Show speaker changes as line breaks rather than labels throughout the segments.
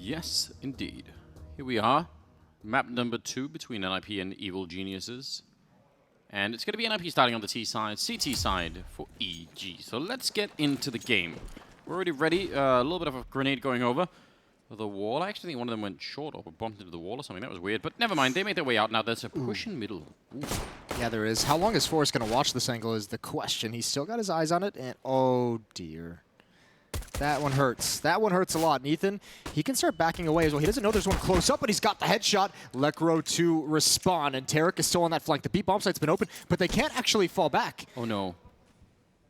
Yes, indeed. Here we are. Map number 2 between NiP and Evil Geniuses. And it's going to be NiP starting on the T side, CT side for EG. So let's get into the game. We're already ready. A little bit of a grenade going over the wall. I actually think one of them went short or bumped into the wall or something. That was weird. But never mind. They made their way out. Now there's a push in middle. Ooh.
Yeah, there is. How long is Forrest going to watch this angle is the question. He's still got his eyes on it. And oh, dear. That one hurts. That one hurts a lot. And Ethan, he can start backing away as well. He doesn't know there's one close up, but he's got the headshot. Lekro to respond, and Tarek is still on that flank. The B bomb site's been open, but they can't actually fall back.
Oh, no.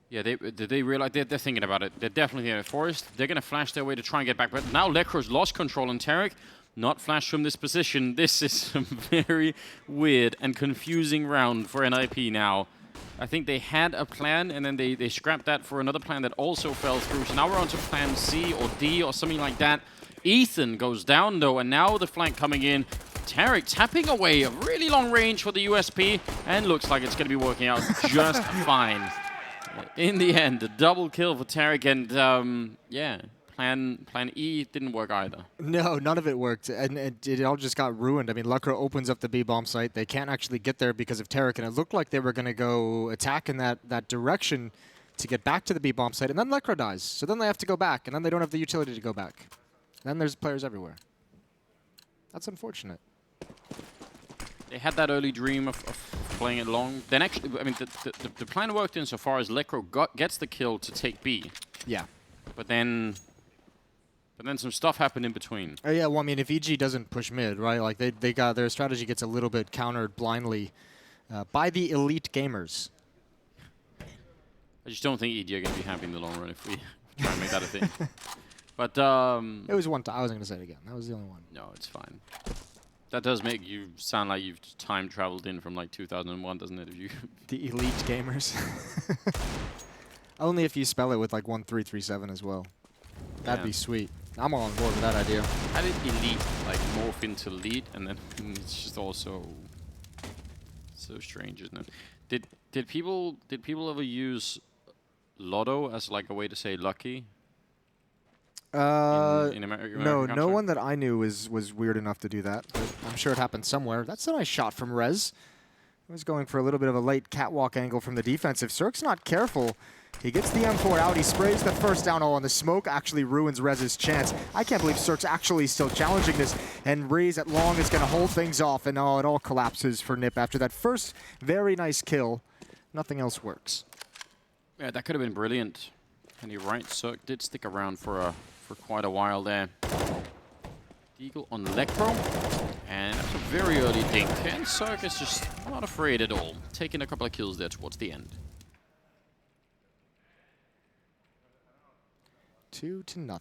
Yeah, did they realize? They're thinking about it. They're definitely here. Forrest, they're going to flash their way to try and get back. But now Lekro's lost control, and Tarek not flashed from this position. This is a very weird and confusing round for NiP now. I think they had a plan, and then they scrapped that for another plan that also fell through. So now we're on to plan C or D or something like that. Ethan goes down, though, and now the flank coming in. Tarek tapping away a really long range for the USP, and looks like it's going to be working out just fine. In the end, a double kill for Tarek, and yeah, plan E didn't work either.
No, none of it worked, and it all just got ruined. I mean, Lekro opens up the B bomb site. They can't actually get there because of Tarek, and it looked like they were going to go attack in that direction to get back to the B bomb site, and then Lekro dies. So then they have to go back, and then they don't have the utility to go back. Then there's players everywhere. That's unfortunate.
They had that early dream of playing it long. Then actually, I mean, the plan worked insofar as Lekro gets the kill to take B.
Yeah.
But then some stuff happened in between.
Oh yeah, well I mean if EG doesn't push mid, right? Like they got their strategy gets a little bit countered blindly by the elite gamers.
I just don't think EG are going to be happy in the long run if we try and make that a thing. But
it was one time. I wasn't going to say it again. That was the only one.
No, it's fine. That does make you sound like you've time traveled in from like 2001, doesn't it? If you
the elite gamers. Only if you spell it with like 1337 as well. That'd be sweet. I'm all on board with that idea.
How did elite like morph into lead, and then it's just also so strange, isn't it? Did people ever use Lotto as like a way to say lucky? In American
no one that I knew was weird enough to do that. But I'm sure it happened somewhere. That's a nice shot from Rez. He was going for a little bit of a late catwalk angle from the defense. If Cirque's not careful, he gets the M4 out. He sprays the first down all, and the smoke actually ruins Rez's chance. I can't believe Cirque's actually still challenging this, and Rez at long is going to hold things off, and it all collapses for NiP after that first very nice kill. Nothing else works.
Yeah, that could have been brilliant. And you're right, Cirque did stick around for quite a while there. Eagle on Lekro, and that's a very early dink, and Cirque is just not afraid at all, taking a couple of kills there towards the end.
2-0.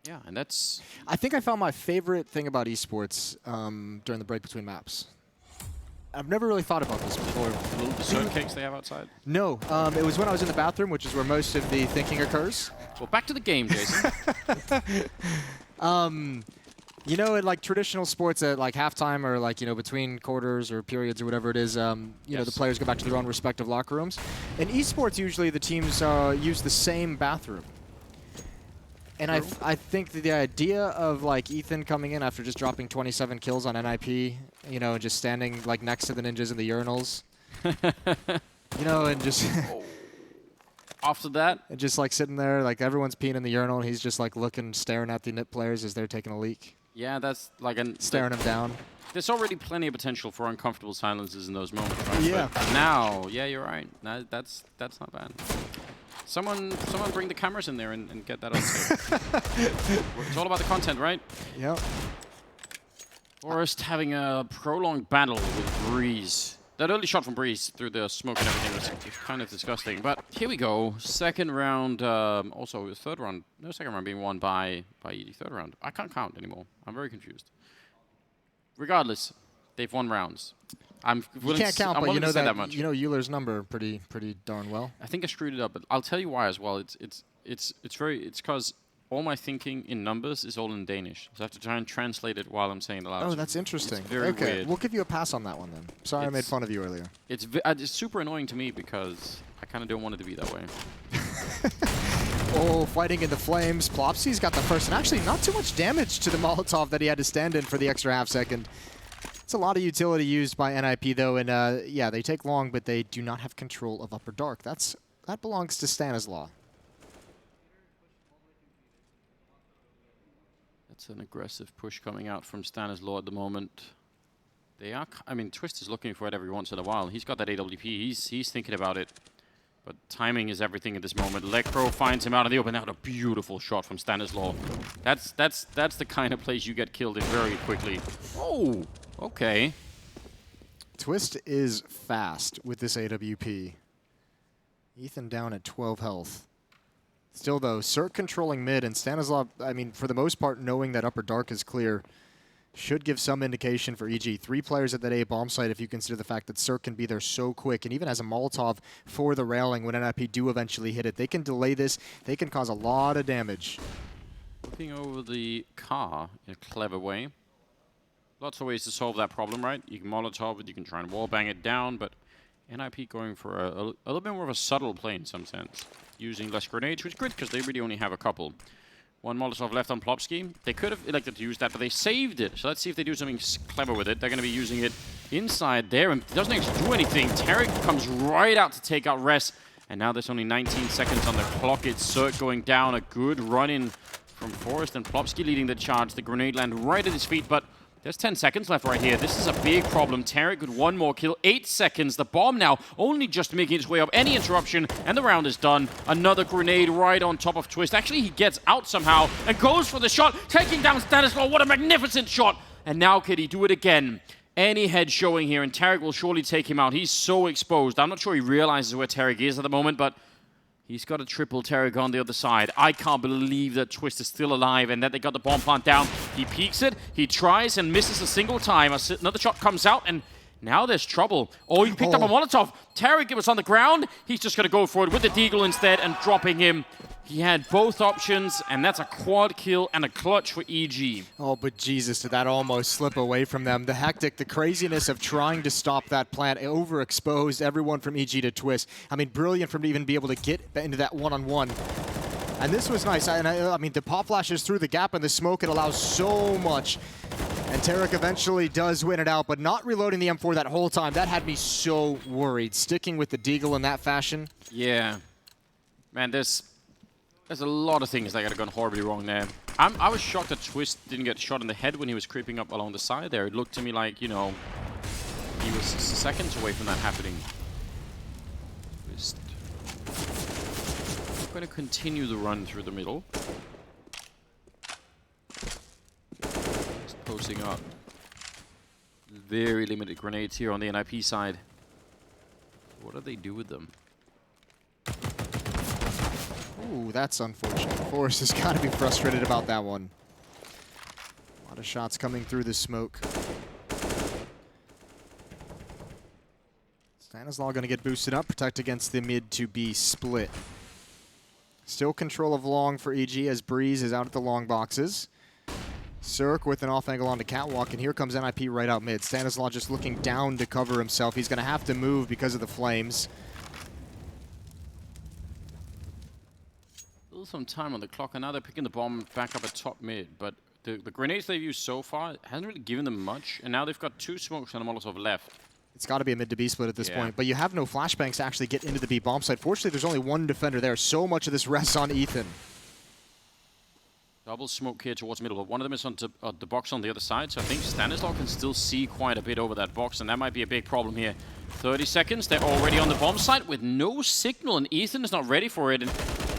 Yeah, and that's...
I think I found my favorite thing about esports during the break between maps. I've never really thought about this before.
The little dessert cakes they have outside?
No, it was when I was in the bathroom, which is where most of the thinking occurs.
Well, back to the game, Jason.
You know, in like traditional sports at like halftime or like, you know, between quarters or periods or whatever it is, you know, the players go back to their own respective locker rooms. In esports, usually the teams use the same bathroom. And I think that the idea of like Ethan coming in after just dropping 27 kills on NiP, you know, and just standing like next to the ninjas in the urinals, you know, and just
after that,
and just like sitting there, like everyone's peeing in the urinal, and he's just like looking, staring at the NiP players as they're taking a leak.
Yeah, that's like
staring them down.
There's already plenty of potential for uncomfortable silences in those moments, right?
Yeah.
But now, yeah, you're right. That's not bad. Someone bring the cameras in there and get that on tape. It's all about the content, right?
Yep.
Forrest having a prolonged battle with Breeze. That early shot from Breeze through the smoke and everything was kind of disgusting. But here we go. Second round, also third round. No, second round being won by ED. Third round. I can't count anymore. I'm very confused. Regardless, they've won rounds.
You can't count, but you know
that much.
You know Euler's number pretty darn well.
I think I screwed it up, but I'll tell you why as well. It's because all my thinking in numbers is all in Danish, so I have to try and translate it while I'm saying it aloud.
Oh, that's interesting.
It's very weird.
We'll give you a pass on that one then. Sorry, I made fun of you earlier.
It's super annoying to me because I kind of don't want it to be that way.
Oh, fighting in the flames. Plopsy's got the first, and actually not too much damage to the Molotov that he had to stand in for the extra half second. It's a lot of utility used by NiP though, and yeah, they take long, but they do not have control of Upper Dark. That belongs to Stanislaw.
That's an aggressive push coming out from Stanislaw at the moment. They are, I mean, Twist is looking for it every once in a while. He's got that AWP, he's thinking about it. But timing is everything at this moment. Lekro finds him out in the open. Now a beautiful shot from Stanislaw. That's the kind of place you get killed in very quickly. Oh, okay.
Twist is fast with this AWP. Ethan down at 12 health. Still though, Cirque controlling mid, and Stanislaw, I mean, for the most part, knowing that Upper Dark is clear, should give some indication for EG. 3 players at that A bomb site if you consider the fact that Cirque can be there so quick, and even as a Molotov for the railing when NiP do eventually hit it. They can delay this, they can cause a lot of damage.
Looking over the car in a clever way. Lots of ways to solve that problem, right? You can Molotov it, you can try and wallbang it down, but NiP going for a little bit more of a subtle play in some sense. Using less grenades, which is good because they really only have a couple. 1 Molotov left on Plopsky. They could have elected to use that, but they saved it. So let's see if they do something clever with it. They're going to be using it inside there, and it doesn't actually do anything. Tarek comes right out to take out Res, and now there's only 19 seconds on the clock. It's Cirque going down. A good run-in from Forrest, and Plopsky leading the charge. The grenade land right at his feet, but there's 10 seconds left right here. This is a big problem. Tarek with 1 more kill. 8 seconds. The bomb now only just making its way up. Any interruption, and the round is done. Another grenade right on top of Twist. Actually, he gets out somehow and goes for the shot, taking down Stanislaw. What a magnificent shot. And now could he do it again? Any head showing here, and Tarek will surely take him out. He's so exposed. I'm not sure he realizes where Tarek is at the moment, but he's got a triple Tarek on the other side. I can't believe that Twist is still alive and that they got the bomb plant down. He peeks it, he tries and misses a single time. Another shot comes out, and now there's trouble. Oh, he picked up a Molotov. Tarek was on the ground. He's just going to go for it with the Deagle instead and dropping him. He had both options, and that's a quad kill and a clutch for EG.
Oh, but Jesus, did that almost slip away from them. The hectic, the craziness of trying to stop that plant, overexposed everyone from EG to Twist. I mean, brilliant for him to even be able to get into that one-on-one. And this was nice. I mean, the pop flashes through the gap in the smoke. It allows so much. And Tarek eventually does win it out, but not reloading the M4 that whole time. That had me so worried. Sticking with the Deagle in that fashion.
Yeah. Man, there's a lot of things that could have gone horribly wrong there. I was shocked that Twist didn't get shot in the head when he was creeping up along the side there. It looked to me like, you know, he was seconds away from that happening. Twist going to continue the run through the middle. Just posting up. Very limited grenades here on the NiP side. What do they do with them?
Ooh, that's unfortunate. Forrest has got to be frustrated about that one. A lot of shots coming through the smoke. Stanislaw going to get boosted up, protect against the mid to B split. Still control of long for EG as Breeze is out at the long boxes. Cirque with an off angle onto Catwalk, and here comes NiP right out mid. Stanislaw just looking down to cover himself. He's going to have to move because of the flames.
Some time on the clock, and now they're picking the bomb back up at top mid, but the grenades they've used so far hasn't really given them much, and now they've got 2 smokes and a Molotov left.
It's got to be a mid to B split at this point, but you have no flashbangs to actually get into the B bomb site. Fortunately, there's only 1 defender there. So much of this rests on Ethan.
Double smoke here towards middle, but one of them is on the box on the other side, so I think Stanislaw can still see quite a bit over that box, and that might be a big problem here. 30 seconds, they're already on the bomb site with no signal, and Ethan is not ready for it. And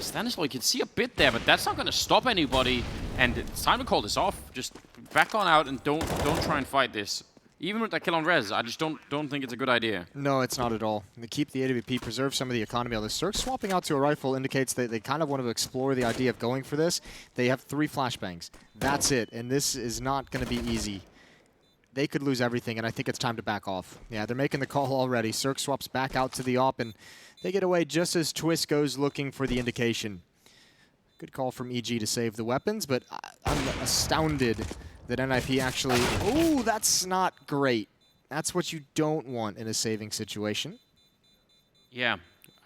Stanislaw, you can see a bit there, but that's not going to stop anybody, and it's time to call this off. Just back on out and don't try and fight this. Even with that kill on Rez, I just don't think it's a good idea.
No, it's not at all. They keep the AWP, preserve some of the economy. The Cirque swapping out to a rifle indicates that they kind of want to explore the idea of going for this. They have 3 flashbangs. That's it, and this is not going to be easy. They could lose everything, and I think it's time to back off. Yeah, they're making the call already. Cirque swaps back out to the op, and they get away just as Twist goes looking for the indication. Good call from EG to save the weapons, but I'm astounded that NiP actually... Ooh, that's not great. That's what you don't want in a saving situation.
Yeah.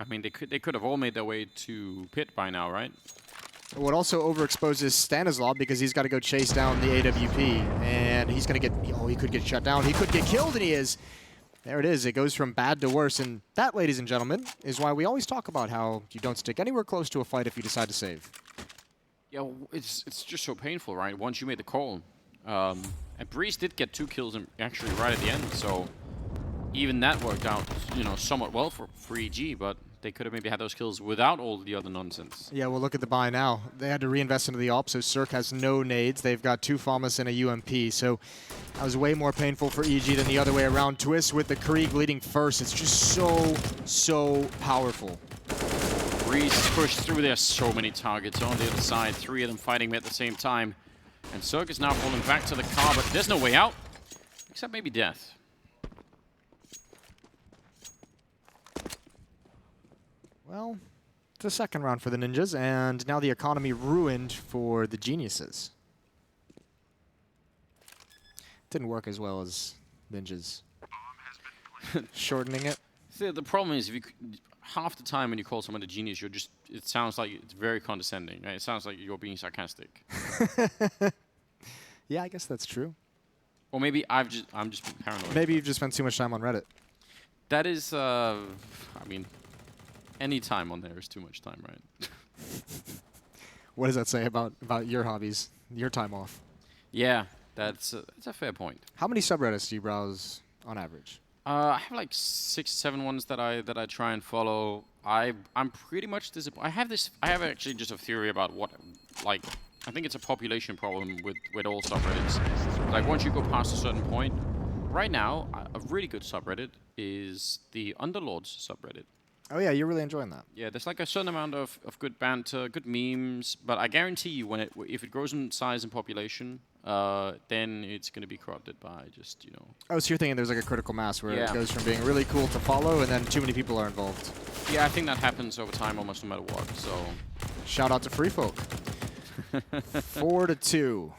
I mean, they could have all made their way to pit by now, right?
What also overexposes Stanislav because he's got to go chase down the AWP, and he's going to get, oh, he could get shut down. He could get killed, and he is. There it is. It goes from bad to worse, and that, ladies and gentlemen, is why we always talk about how you don't stick anywhere close to a fight if you decide to save.
Yeah, it's just so painful, right? Once you made the call. And Breeze did get 2 kills actually right at the end, so even that worked out, you know, somewhat well for EG, but they could have maybe had those kills without all the other nonsense.
Yeah, well, look at the buy now. They had to reinvest into the AWP, so Cirque has no nades. They've got 2 FAMAS and a UMP, so that was way more painful for EG than the other way around. Twist with the Krieg leading first. It's just so powerful.
Breeze pushed through there, so many targets on the other side, 3 of them fighting at the same time. And Cirque is now falling back to the car, but there's no way out, except maybe death.
Well, it's the second round for the Ninjas, and now the economy ruined for the Geniuses. Didn't work as well as Ninjas. Shortening it.
See, the problem is, if you half the time when you call someone a genius, you're just, it sounds like it's very condescending. Right? It sounds like you're being sarcastic.
Yeah, I guess that's true.
Or maybe I'm just paranoid.
Maybe you've just spent too much time on Reddit.
That is, I mean, any time on there is too much time, right?
What does that say about your hobbies, your time off?
Yeah, that's a fair point.
How many subreddits do you browse on average?
I have like 6, 7 ones that I try and follow. I'm pretty much disappointed. I have actually just a theory about what, like, I think it's a population problem with all subreddits. Like, once you go past a certain point, right now, a really good subreddit is the Underlords subreddit.
Oh yeah, you're really enjoying that.
Yeah, there's like a certain amount of good banter, good memes, but I guarantee you, if it grows in size and population, then it's going to be corrupted by just, you know.
Oh, so you're thinking there's like a critical mass where it goes from being really cool to follow, and then too many people are involved.
Yeah, I think that happens over time, almost no matter what. So,
shout out to Free Folk. 4-2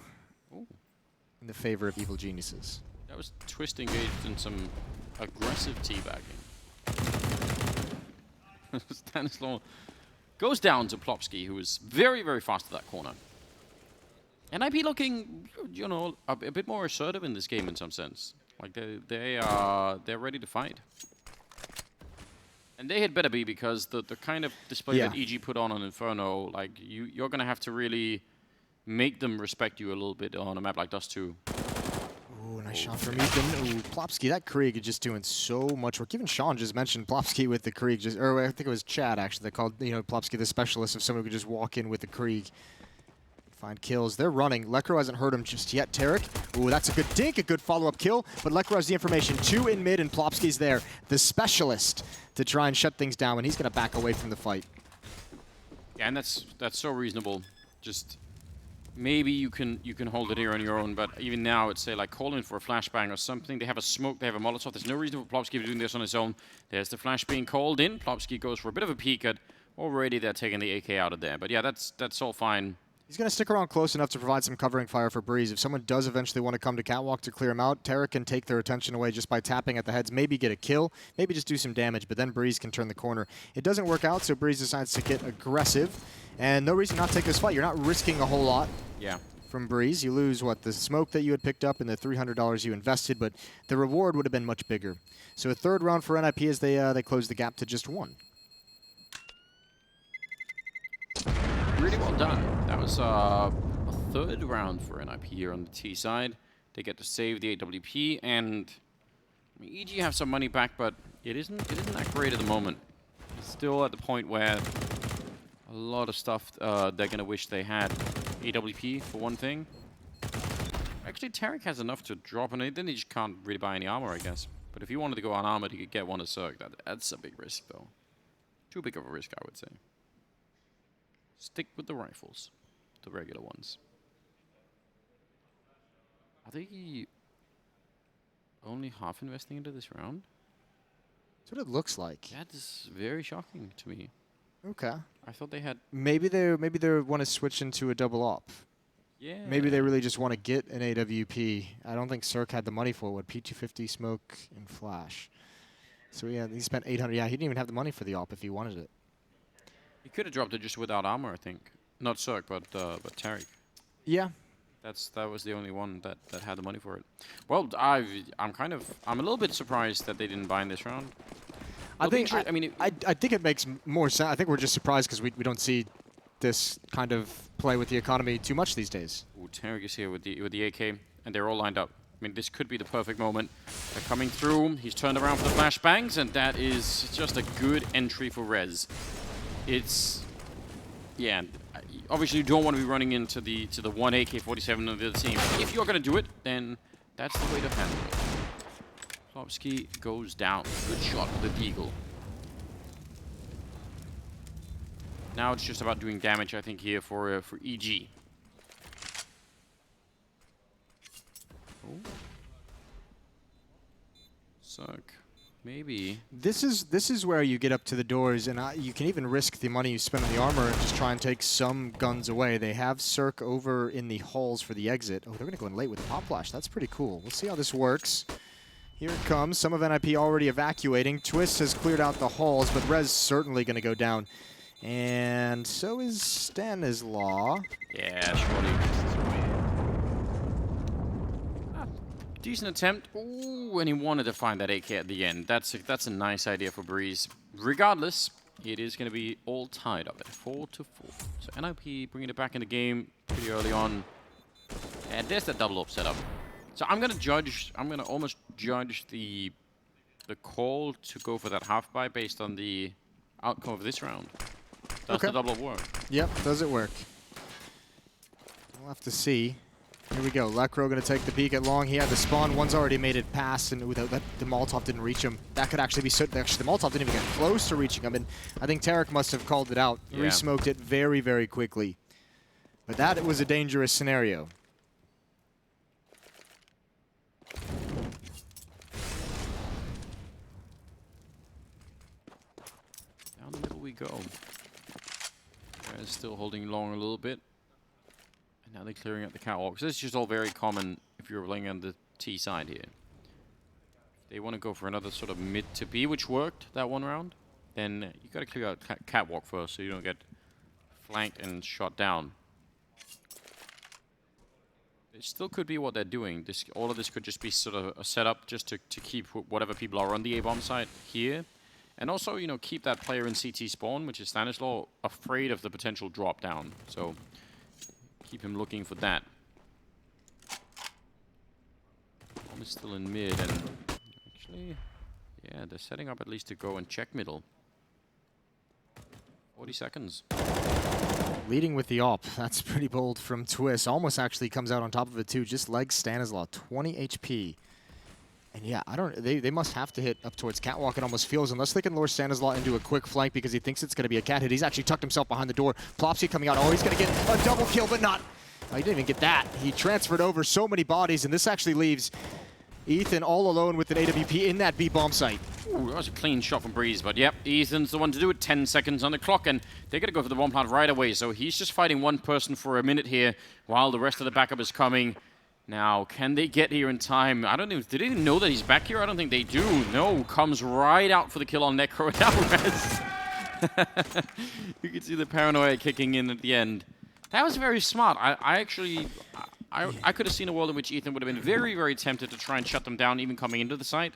in the favor of Evil Geniuses.
That was Twist engaged in some aggressive teabagging. Stanislaw goes down to Plopsky, who is very, very fast at that corner. And NiP looking, you know, a bit more assertive in this game in some sense. Like they're ready to fight. And they had better be, because the kind of display that EG put on Inferno, like you're gonna have to really make them respect you a little bit on a map like Dust2.
Ooh, nice shot from Ethan. Ooh, Plopsky, that Krieg is just doing so much work. Even Sean just mentioned Plopsky with the Krieg, or I think it was Chad actually that called, you know, Plopsky the specialist of someone who could just walk in with the Krieg. Find kills. They're running. Lekro hasn't hurt him just yet. Tarek. Ooh, that's a good dink, a good follow-up kill. But Lekro has the information. 2 in mid, and Plopsky's there. The specialist to try and shut things down, and he's going to back away from the fight.
Yeah, and that's so reasonable. Just maybe you can hold it here on your own, but even now, it's say like call in for a flashbang or something. They have a smoke, they have a Molotov. There's no reason for Plopsky to be doing this on his own. There's the flash being called in. Plopsky goes for a bit of a peek at. Already they're taking the AK out of there. But yeah, that's all fine.
He's going to stick around close enough to provide some covering fire for Breeze. If someone does eventually want to come to Catwalk to clear him out, Tarek can take their attention away just by tapping at the heads, maybe get a kill, maybe just do some damage, but then Breeze can turn the corner. It doesn't work out, so Breeze decides to get aggressive, and no reason not to take this fight. You're not risking a whole lot.
Yeah.
From Breeze. You lose, what, the smoke that you had picked up and the $300 you invested, but the reward would have been much bigger. So a third round for NiP as they close the gap to just 1.
Really well done. That was a third round for NiP here on the T side. They get to save the AWP, and I mean, EG have some money back, but it isn't that great at the moment. It's still at the point where a lot of stuff they're gonna wish they had. AWP for one thing. Actually, Tarek has enough to drop, and then he just can't really buy any armor, I guess. But if he wanted to go unarmored, he could get one as Cirque. That's a big risk, though. Too big of a risk, I would say. Stick with the rifles, the regular ones. Are they only half investing into this round?
That's what it looks like.
That is very shocking to me.
Okay.
I thought they had.
Maybe they want to switch into a double op.
Yeah.
Maybe they really just want to get an AWP. I don't think Cirque had the money for it. What, P250, smoke, and flash. So yeah, he spent 800. Yeah, he didn't even have the money for the op if he wanted it.
He could have dropped it just without armor, I think. Not Zerg, but Tariq.
Yeah.
That was the only one that had the money for it. Well, I'm a little bit surprised that they didn't buy in this round.
I think it makes more sense. I think we're just surprised because we don't see this kind of play with the economy too much these days.
Ooh, Tariq is here with the AK, and they're all lined up. I mean, this could be the perfect moment. They're coming through. He's turned around for the flashbangs, and that is just a good entry for Rez. It's, yeah. Obviously, you don't want to be running into the one AK-47 of the other team. If you're going to do it, then that's the way to handle it. Klopsky goes down. Good shot with the Deagle. Now it's just about doing damage, I think, here for EG. Oh. Suck. Maybe.
This is where you get up to the doors, and you can even risk the money you spend on the armor and just try and take some guns away. They have Cirque over in the halls for the exit. Oh, they're going to go in late with the pop flash. That's pretty cool. We'll see how this works. Here it comes. Some of NiP already evacuating. Twist has cleared out the halls, but Rez certainly going to go down. And so is Stanislaw.
Yeah, surely. Decent attempt. Ooh, and he wanted to find that AK at the end. That's a nice idea for Breeze. Regardless, it is going to be all tied up at 4-4. So NiP bringing it back in the game pretty early on. And there's that double up setup. So I'm going to almost judge the call to go for that half buy based on the outcome of this round. Does the double up work? Yep,
does it work? We'll have to see. Here we go. Lekro going to take the peek at long. He had the spawn. One's already made it past, and the Molotov didn't reach him. That could actually be... Actually, the Molotov didn't even get close to reaching him, and I think Tariq must have called it out. Yeah. Re-smoked it very, very quickly. But that was a dangerous scenario.
Down the middle we go. They're still holding long a little bit. Now they're clearing out the catwalks. This is just all very common if you're playing on the T side here. If they want to go for another sort of mid to B, which worked that one round, then you got to clear out catwalk first so you don't get flanked and shot down. It still could be what they're doing. All of this could just be sort of a setup just to keep whatever people are on the A-bomb site here. And also, you know, keep that player in CT spawn, which is Stanislaw, afraid of the potential drop down. So keep him looking for that. Bomb is still in mid, and actually, yeah, they're setting up at least to go and check middle. 40 seconds.
Leading with the op. That's pretty bold from Twist. Almost actually comes out on top of it too. Just like Stanislaw, 20 HP. And yeah, they must have to hit up towards catwalk, it almost feels, unless they can lure Stanislaw into a quick flank because he thinks it's going to be a cat hit. He's actually tucked himself behind the door. Plopsy coming out. Oh, he's going to get a double kill, but not. Oh, he didn't even get that. He transferred over so many bodies, and this actually leaves Ethan all alone with an AWP in that B bomb site.
Ooh, that was a clean shot from Breeze, but yep, Ethan's the one to do it. 10 seconds on the clock, and they're going to go for the bomb plant right away. So he's just fighting one person for a minute here while the rest of the backup is coming. Now, can they get here in time? I don't know. Did they even know that he's back here? I don't think they do. No, comes right out for the kill on Necro and Alvarez. You can see the paranoia kicking in at the end. That was very smart. I could have seen a world in which Ethan would have been very, very tempted to try and shut them down, even coming into the site.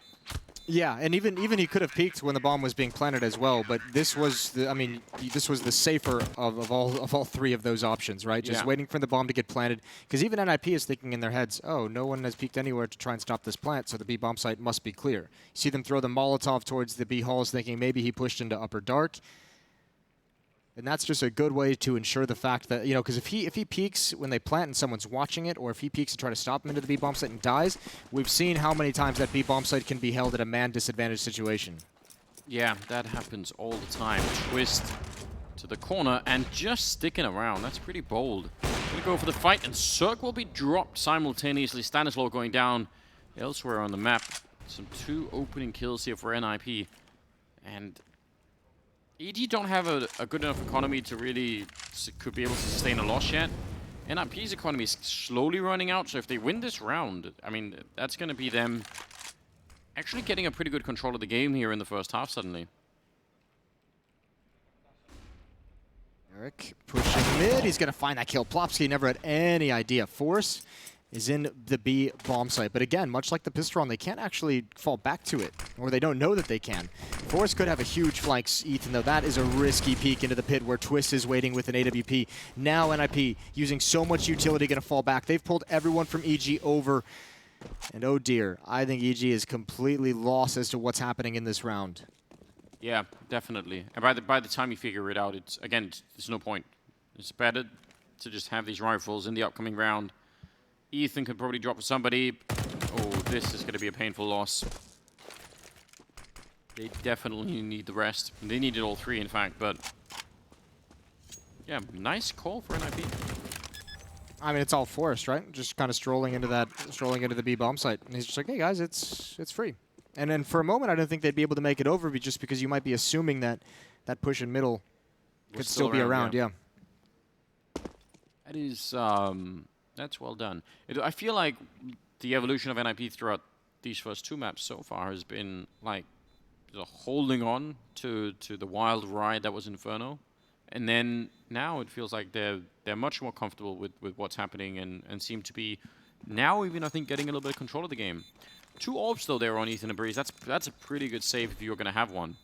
Yeah, and even he could have peeked when the bomb was being planted as well. But this was this was the safer of all three of those options, right? Just waiting for the bomb to get planted. Because even NiP is thinking in their heads, oh, no one has peeked anywhere to try and stop this plant, so the B bomb site must be clear. You see them throw the Molotov towards the B halls, thinking maybe he pushed into upper dark. And that's just a good way to ensure the fact that, you know, because if he peeks when they plant and someone's watching it, or if he peeks to try to stop him into the B bomb site and dies, we've seen how many times that B bomb site can be held at a man disadvantaged situation.
Yeah, that happens all the time. Twist to the corner and just sticking around. That's pretty bold. Gonna go for the fight, and Cirque will be dropped simultaneously. Stanislaw going down elsewhere on the map. Some 2 opening kills here for NiP. And EG don't have a good enough economy to really could be able to sustain a loss yet. NiP's economy is slowly running out, so if they win this round, I mean, that's going to be them actually getting a pretty good control of the game here in the first half suddenly.
Eric pushing mid. He's going to find that kill. Plopsky never had any idea. Force is in the B bomb site. But again, much like the Pistron, they can't actually fall back to it, or they don't know that they can. Force could have a huge flank, Ethan, though. That is a risky peek into the pit where Twist is waiting with an AWP. Now NiP using so much utility going to fall back. They've pulled everyone from EG over. And oh dear, I think EG is completely lost as to what's happening in this round.
Yeah, definitely. And by the time you figure it out, there's no point. It's better to just have these rifles in the upcoming round. Ethan could probably drop somebody. Oh, this is going to be a painful loss. They definitely need the rest. They needed all three, in fact, but yeah, nice call for NiP.
I mean, it's all Forrest, right? Just kind of strolling into the B bomb site, and he's just like, "Hey guys, it's free." And then for a moment, I don't think they'd be able to make it over, just because you might be assuming that that push in middle could still be around. Yeah.
That is, that's well done. I feel like the evolution of NiP throughout these first two maps so far has been like holding on to the wild ride that was Inferno, and then now it feels like they're much more comfortable with what's happening and seem to be now even, I think, getting a little bit of control of the game. 2 orbs though there on Ethan and Breeze. That's a pretty good save if you're going to have one.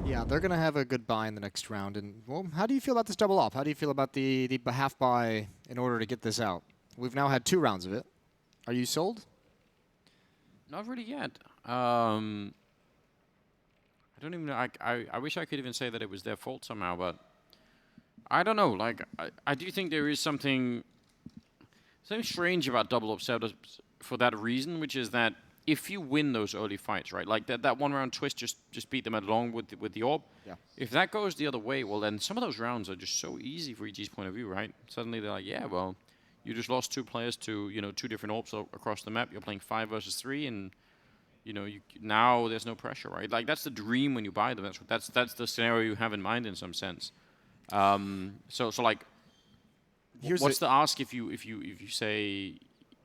Yeah, they're going to have a good buy in the next round. And, well, how do you feel about this double op? How do you feel about the half buy in order to get this out? We've now had 2 rounds of it. Are you sold?
Not really yet. I don't even know. I wish I could even say that it was their fault somehow, but I don't know. Like, I do think there is something strange about double op setups for that reason, which is that if you win those early fights, right, like that one round Twist just beat them along with the orb.
Yeah.
If that goes the other way, well, then some of those rounds are just so easy for EG's point of view, right? Suddenly they're like, yeah, well, you just lost 2 players to 2 different orbs across the map. You're playing 5 versus 3, and now there's no pressure, right? Like, that's the dream when you buy them. That's the scenario you have in mind in some sense. So like, what's the ask if you say,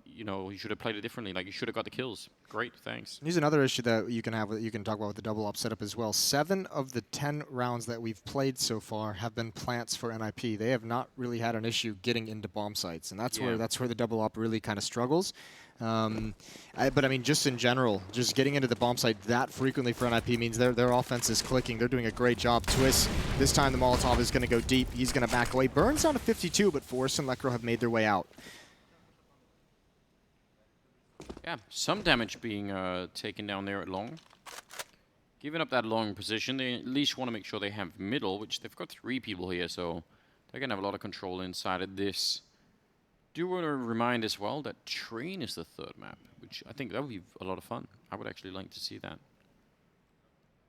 you should have played it differently? Like, you should have got the kills. Great, thanks.
Here's another issue that you can talk about with the double op setup as well. 7 of the 10 rounds that we've played so far have been plants for NiP. They have not really had an issue getting into bomb sites, and that's where the double op really kind of struggles. But I mean, just in general, just getting into the bomb site that frequently for NiP means their offense is clicking. They're doing a great job. Twist, this time the Molotov is going to go deep. He's going to back away. Burns down to 52, but Forrest and Lekro have made their way out.
Yeah, some damage being taken down there at long. Giving up that long position, they at least want to make sure they have middle, which they've got 3 people here, so they're going to have a lot of control inside of this. Do want to remind as well that Train is the 3rd map, which I think that would be a lot of fun. I would actually like to see that.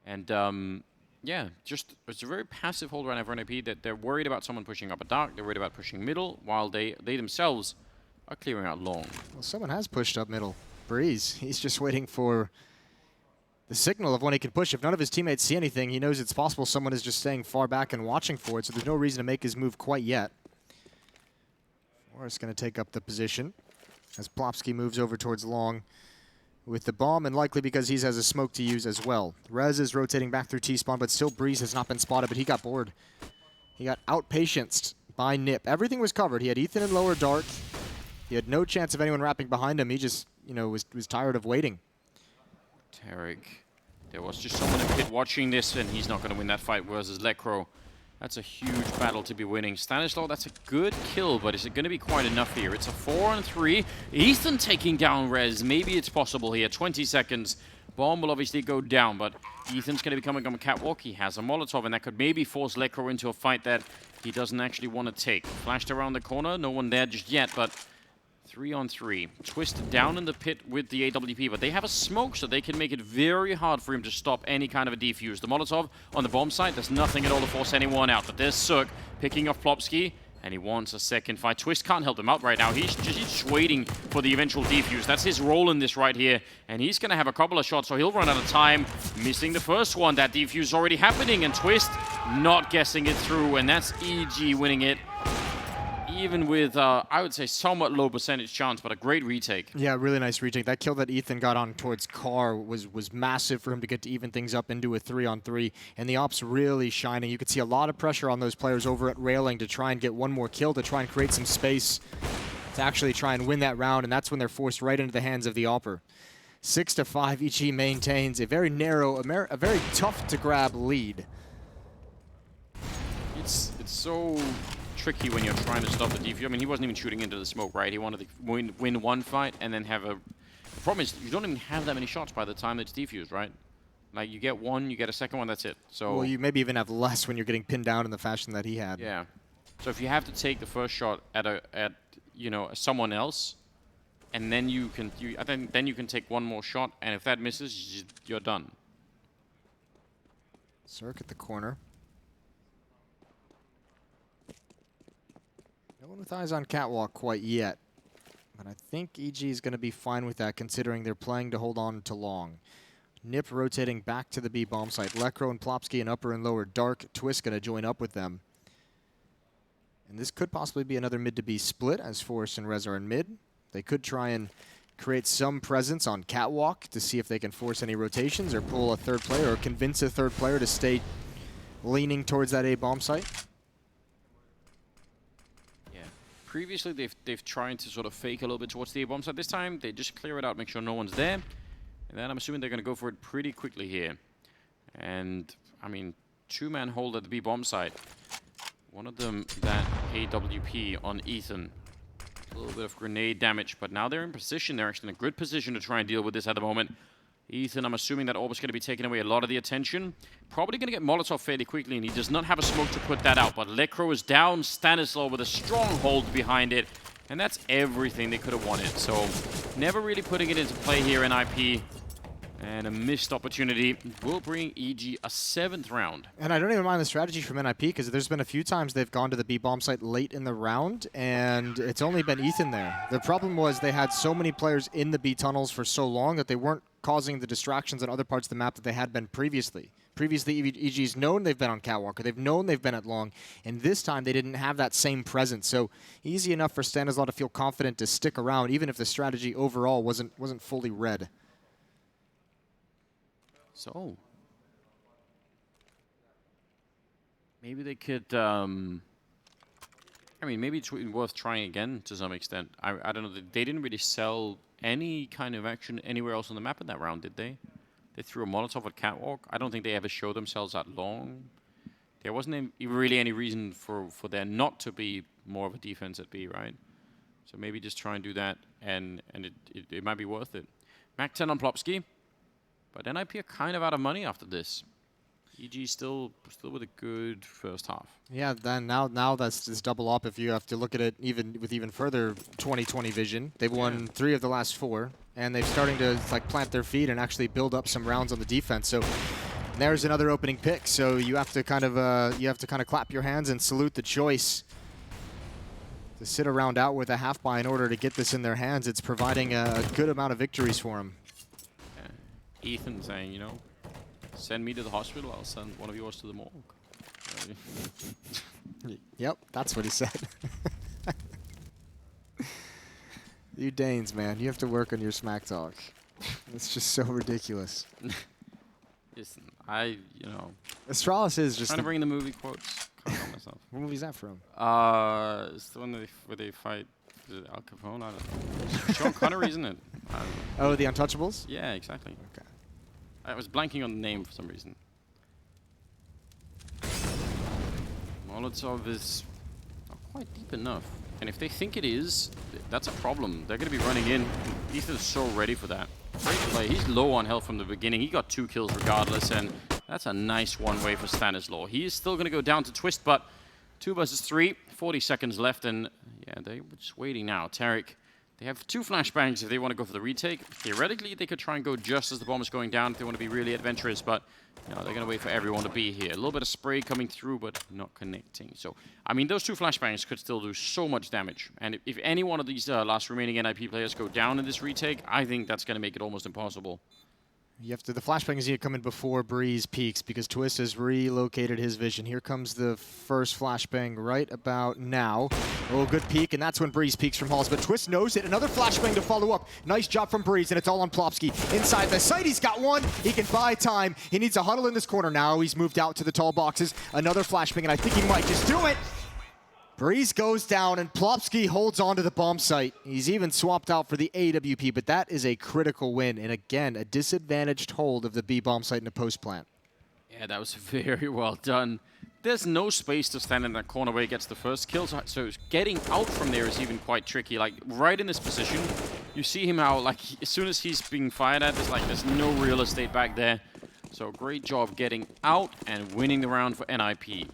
And yeah, it's a very passive hold right now for NiP, that they're worried about someone pushing up a dark, they're worried about pushing middle, while they themselves are clearing out long.
Well, someone has pushed up middle. Breeze, he's just waiting for the signal of when he can push. If none of his teammates see anything, he knows it's possible someone is just staying far back and watching for it, so there's no reason to make his move quite yet. Forrest going to take up the position as Plopsky moves over towards long with the bomb, and likely because he has a smoke to use as well. Rez is rotating back through T-spawn, but still Breeze has not been spotted, but he got bored. He got out-patiented by NiP. Everything was covered. He had Ethan in lower dark. He had no chance of anyone wrapping behind him. He just, was tired of waiting.
Tarek. There was just someone in pit watching this, and he's not going to win that fight versus Lekro. That's a huge battle to be winning. Stanislaw, that's a good kill, but is it going to be quite enough here? It's a 4-on-3. Ethan taking down Rez. Maybe it's possible here. 20 seconds. Bomb will obviously go down, but Ethan's going to be coming on a catwalk. He has a Molotov, and that could maybe force Lekro into a fight that he doesn't actually want to take. Flashed around the corner. No one there just yet, but 3-on-3. Twist down in the pit with the AWP, but they have a smoke, so they can make it very hard for him to stop any kind of a defuse. The Molotov on the bomb site, there's nothing at all to force anyone out, but there's Suk picking off Plopsky, and he wants a second fight. Twist can't help him out right now. He's just waiting for the eventual defuse. That's his role in this right here, and he's going to have a couple of shots, so he'll run out of time. Missing the first one. That defuse is already happening, and Twist not guessing it through, and that's EG winning it. even with, I would say, somewhat low percentage chance, but a great retake.
Yeah, really nice retake. That kill that Ethan got on towards Carr was massive for him to get to even things up into a 3-on-3. And the ops really shining. You could see a lot of pressure on those players over at Railing to try and get one more kill, to try and create some space to actually try and win that round. And that's when they're forced right into the hands of the Opper. 6-5, EG maintains a very narrow, a very tough to grab lead.
It's so tricky when you're trying to stop the defuse. I mean, he wasn't even shooting into the smoke, right? He wanted to win one fight and then have a... The problem is, you don't even have that many shots by the time it's defused, right? Like, you get one, you get a second one, that's it. So
well, you maybe even have less when you're getting pinned down in the fashion that he had.
Yeah. So if you have to take the first shot at you know, someone else, and then you can then you can take one more shot, and if that misses, you're done.
Cirque at the corner. No one with eyes on Catwalk quite yet. But I think EG is going to be fine with that, considering they're playing to hold on to long. NiP rotating back to the B bomb site. Lekro and Plopsky in upper and lower. Dark Twist going to join up with them. And this could possibly be another mid to B split, as Forrest and Rez are in mid. They could try and create some presence on Catwalk to see if they can force any rotations or pull a third player or convince a third player to stay leaning towards that A bomb site.
Previously, they've tried to sort of fake a little bit towards the A-bomb side. This time, they just clear it out, make sure no one's there. And then I'm assuming they're going to go for it pretty quickly here. And, I mean, two-man hold at the B-bomb side. One of them, that AWP on Ethan. A little bit of grenade damage, but now they're in position. They're actually in a good position to try and deal with this at the moment. Ethan, I'm assuming that orb is going to be taking away a lot of the attention. Probably going to get Molotov fairly quickly, and he does not have a smoke to put that out. But Lekro is down, Stanislaw with a strong hold behind it. And that's everything they could have wanted. So, never really putting it into play here in NiP. And a missed opportunity will bring EG a 7th round.
And I don't even mind the strategy from NiP, because there's been a few times they've gone to the B-bomb site late in the round, and it's only been Ethan there. The problem was they had so many players in the B tunnels for so long that they weren't causing the distractions in other parts of the map that they had been previously. Previously, EG's known they've been on Catwalk, or they've known they've been at long, and this time they didn't have that same presence. So easy enough for Stanislaw to feel confident to stick around, even if the strategy overall wasn't fully read.
So, maybe they could, I mean, maybe it's worth trying again to some extent. I don't know, they didn't really sell any kind of action anywhere else on the map in that round, did they? They threw a Molotov at Catwalk. I don't think they ever showed themselves that long. There wasn't really any reason for there not to be more of a defense at B, right? So maybe just try and do that, and it might be worth it. Mac 10 on Plopsky. But NiP are kind of out of money after this. EG still with a good first half. Yeah,
then now that's just double up if you have to look at it even further 2020 vision. They've won 3 of the last 4, and they're starting to like plant their feet and actually build up some rounds on the defense. So there's another opening pick. So you have to kind of clap your hands and salute the choice to sit a round out with a half buy in order to get this in their hands. It's providing a good amount of victories for them.
Ethan saying, you know, send me to the hospital, I'll send one of yours to the morgue.
Yep, that's what he said. You Danes, man, you have to work on your smack talk. It's just so ridiculous.
Listen, you know.
Astralis is just...
Trying to bring the movie quotes. Can't help myself.
What movie is that from?
It's the one where they fight Al Capone, I don't know. Sean Connery, isn't it?
Oh, The Untouchables?
Yeah, exactly.
Okay.
I was blanking on the name for some reason. Molotov is not quite deep enough. And if they think it is, that's a problem. They're going to be running in. Ethan's so ready for that. Great play. He's low on health from the beginning. He got 2 kills regardless, and that's a nice one-way for Stanislaw. He is still going to go down to Twist, but 2 versus 3, 40 seconds left, and yeah, they're just waiting now. Tarek. They have 2 flashbangs if they want to go for the retake. Theoretically, they could try and go just as the bomb is going down if they want to be really adventurous, but you know, they're going to wait for everyone to be here. A little bit of spray coming through, but not connecting. So, I mean, those 2 flashbangs could still do so much damage. And if any one of these last remaining NiP players go down in this retake, I think that's going to make it almost impossible.
You have to, the flashbang is going to come in before Breeze peaks because Twist has relocated his vision. Here comes the first flashbang right about now. Oh, good peek, and that's when Breeze peaks from Halls. But Twist knows it. Another flashbang to follow up. Nice job from Breeze, and it's all on Plopsky. Inside the site, he's got one. He can buy time. He needs a huddle in this corner now. He's moved out to the tall boxes. Another flashbang, and I think he might just do it. Breeze goes down, and Plopsky holds on to the bomb site. He's even swapped out for the AWP, but that is a critical win. And again, a disadvantaged hold of the B bomb site in the post plant.
Yeah, that was very well done. There's no space to stand in that corner where he gets the first kill, so getting out from there is even quite tricky. Like, right in this position, you see him out, like, as soon as he's being fired at, there's no real estate back there. So great job getting out and winning the round for NiP.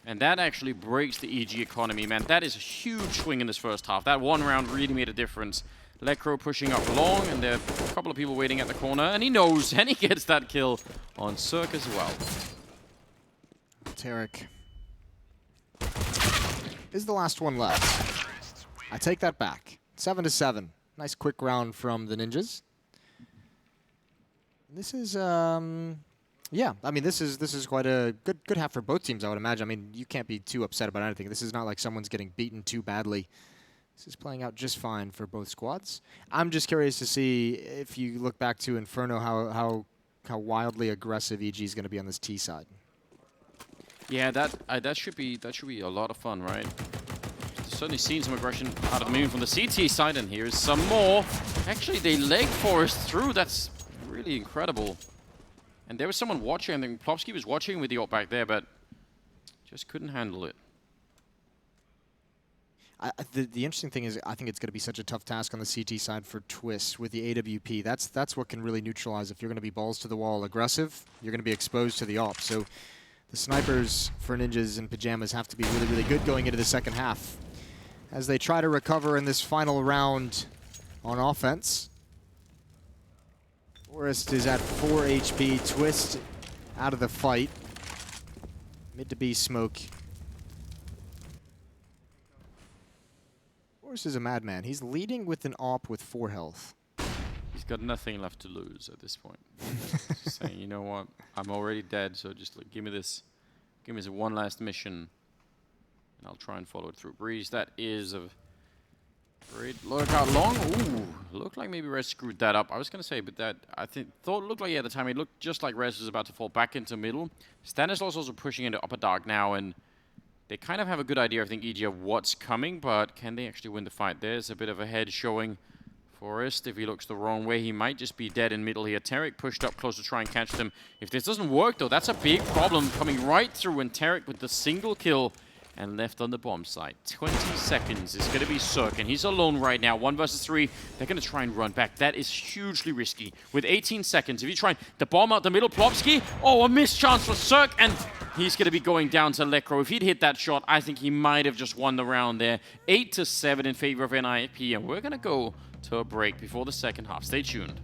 And that actually breaks the EG economy, man. That is a huge swing in this first half. That one round really made a difference. Lekr0 pushing up long, and there are a couple of people waiting at the corner, and he knows, and he gets that kill on Cirque as well.
Tarek is the last one left. I take that back. 7-7. Nice quick round from the Ninjas. This is yeah, I mean, this is quite a good half for both teams, I would imagine. I mean, you can't be too upset about anything. This is not like someone's getting beaten too badly. This is playing out just fine for both squads. I'm just curious to see if you look back to Inferno, how wildly aggressive EG is going to be on this T side.
Yeah, that should be a lot of fun, right? Certainly seen some aggression out of the moon from the CT side, and here's some more. Actually, they leg forest through. That's really incredible. And there was someone watching. I think Plopsky was watching with the ult back there, but just couldn't handle it.
The interesting thing is, I think it's going to be such a tough task on the CT side for Twist with the AWP. That's what can really neutralize. If you're going to be balls to the wall aggressive, you're going to be exposed to the op. So the snipers for Ninjas and Pajamas have to be really, really good going into the second half as they try to recover in this final round on offense. Forest is at 4 HP. Twist out of the fight. Mid to B smoke. Forest is a madman. He's leading with an op with 4 health.
He's got nothing left to lose at this point. Just saying, you know what? I'm already dead, so just like, give me this one last mission, and I'll try and follow it through. Breeze, that is a great look out long. Ooh, looked like maybe Rez screwed that up. I was gonna say, but that looked like at the time it looked just like Rez was about to fall back into middle. Stanislaus also pushing into upper dark now, and they kind of have a good idea, I think, EG, of what's coming, but can they actually win the fight? There's a bit of a head showing Forest. If he looks the wrong way, he might just be dead in middle here. Tarek pushed up close to try and catch them. If this doesn't work, though, that's a big problem coming right through, and Tarek with the single kill and left on the bomb site. 20 seconds is going to be Cirque, and he's alone right now. 1 versus 3. They're going to try and run back. That is hugely risky. With 18 seconds, if you try the bomb out the middle, Plopsky, oh, a missed chance for Cirque, and he's going to be going down to Lekr0. If he'd hit that shot, I think he might have just won the round there. 8-7 in favor of NiP, and we're going to go to a break before the second half. Stay tuned.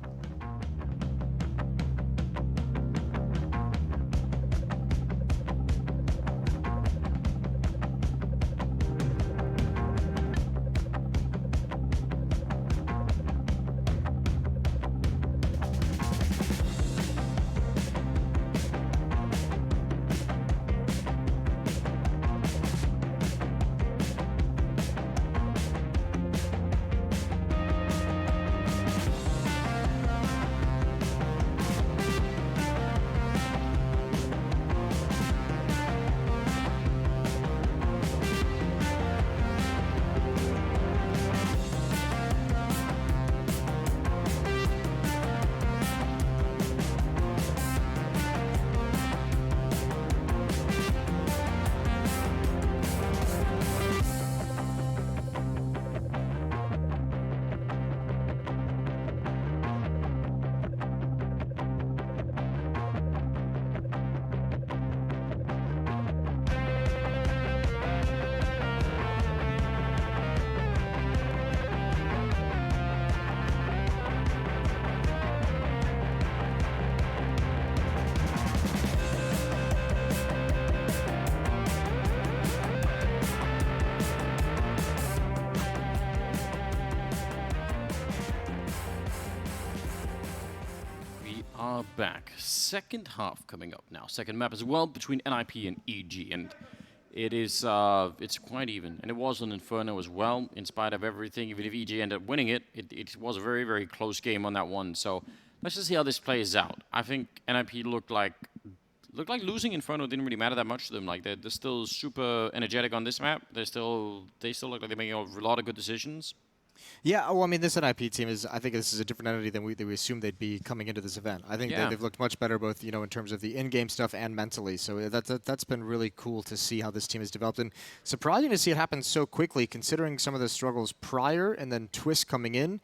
back. Second half coming up now. Second map as well between NiP and EG, and it is it's quite even. And it was on Inferno as well, in spite of everything. Even if EG ended up winning it, it was a very, very close game on that one. So let's just see how this plays out. I think NiP looked like losing Inferno didn't really matter that much to them. Like they're still super energetic on this map. They still look like they're making a lot of good decisions.
Yeah, well, I mean, this NiP team is, I think this is a different entity than we assumed they'd be coming into this event. I think they've looked much better both, in terms of the in-game stuff and mentally. So that's been really cool to see how this team has developed. And surprising to see it happen so quickly, considering some of the struggles prior and then Twist coming in.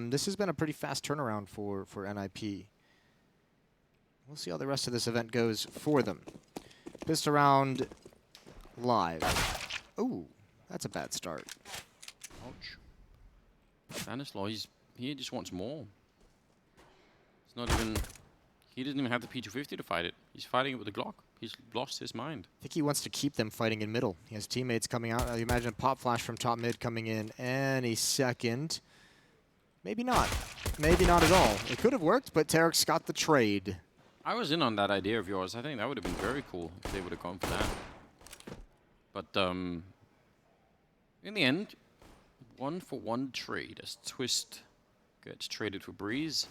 This has been a pretty fast turnaround for NiP. We'll see how the rest of this event goes for them. Pissed around live. Ooh, that's a bad start.
Ouch. Stanislaw, he just wants more. It's not even... He doesn't even have the P250 to fight it. He's fighting it with the Glock. He's lost his mind.
I think he wants to keep them fighting in middle. He has teammates coming out. You imagine a pop flash from top mid coming in any second. Maybe not. Maybe not at all. It could have worked, but Tarek's got the trade.
I was in on that idea of yours. I think that would have been very cool if they would have gone for that. But in the end, 1-for-1 trade as Twist gets traded for Breeze.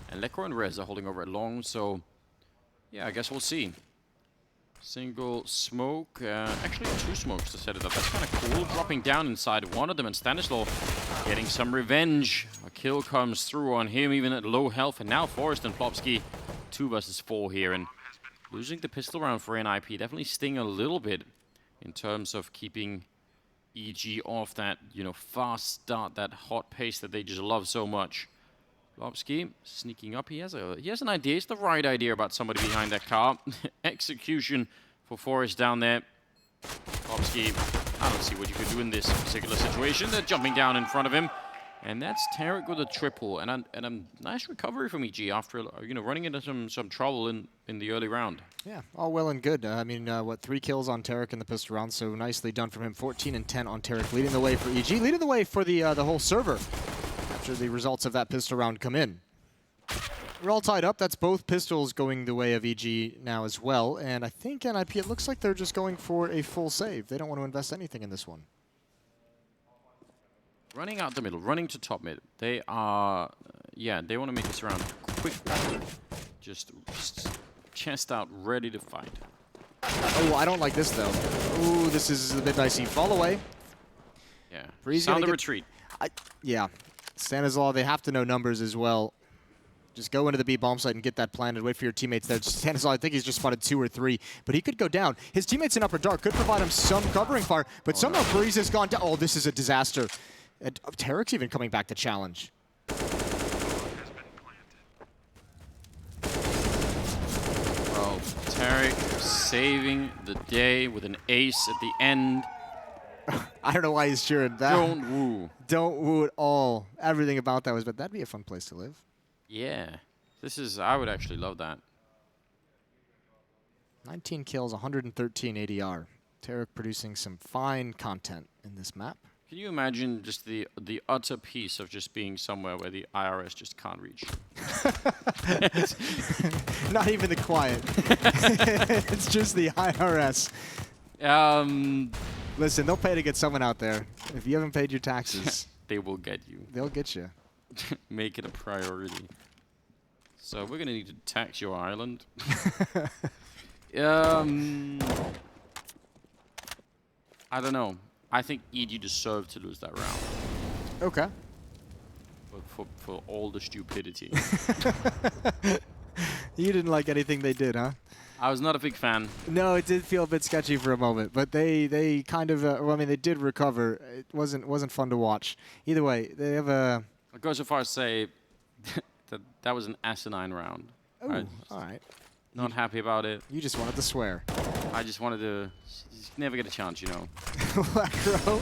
And Lekro and Rez are holding over at long, so yeah, I guess we'll see. Single smoke, actually 2 smokes to set it up. That's kind of cool. Dropping down inside one of them, and Stanislaw getting some revenge. A kill comes through on him, even at low health. And now Forrest and Plopsky, 2 versus 4 here. And losing the pistol round for NiP definitely sting a little bit in terms of keeping EG off that, fast start, that hot pace that they just love so much. Plopsky sneaking up. He has an idea. It's the right idea about somebody behind that car. Execution for Forrest down there. Plopsky, I don't see what you could do in this particular situation. They're jumping down in front of him. And that's Tarek with a triple. And a nice recovery from EG after, running into some trouble in the early round. Yeah, all well and good. I mean, 3 kills on Tarek in the pistol round, so nicely done from him. 14 and 10 on Tarek, leading the way for EG, leading the way for the whole server after the results of that pistol round come in. We're all tied up. That's both pistols going the way of EG now as well. And I think NiP, it looks like they're just going for a full save. They don't want to invest anything in this one. Running out the middle, running to top mid. They are, they want to make this round quick. Just chest out, ready to fight. Oh, I don't like this though. Ooh, this is a bit dicey. Fall away. Yeah. Breeze sound the retreat. Yeah. Stanislaw, they have to know numbers as well. Just go into the B bomb site and get that planted. Wait for your teammates there. Stanislaw, I think he's just spotted 2 or 3, but he could go down. His teammates in upper dark could provide him some covering fire, but somehow Breeze has gone down. Oh, this is a disaster. And Tarek's even coming back to challenge. Well, Tarek saving the day with an ace at the end. I don't know why he's cheering that. Don't woo. Don't woo at all. Everything about that was, but that'd be a fun place to live. Yeah. I would actually love that. 19 kills, 113 ADR. Tarek producing some fine content in this map. Can you imagine just the utter peace of just being somewhere where the IRS just can't reach? Not even the quiet. It's just the IRS. Listen, they'll pay to get someone out there. If you haven't paid your taxes, they will get you. They'll get you. Make it a priority. So we're gonna need to tax your island. I don't know. I think EG deserved to lose that round. Okay. But for all the stupidity. You didn't like anything they did, huh? I was not a big fan. No, it did feel a bit sketchy for a moment, but they kind of, they did recover. It wasn't fun to watch. Either way, they have a... I'll go so far as say that was an asinine round. Oh, all right. Not happy about it. You just wanted to swear. I just wanted to... Just never get a chance, Lekro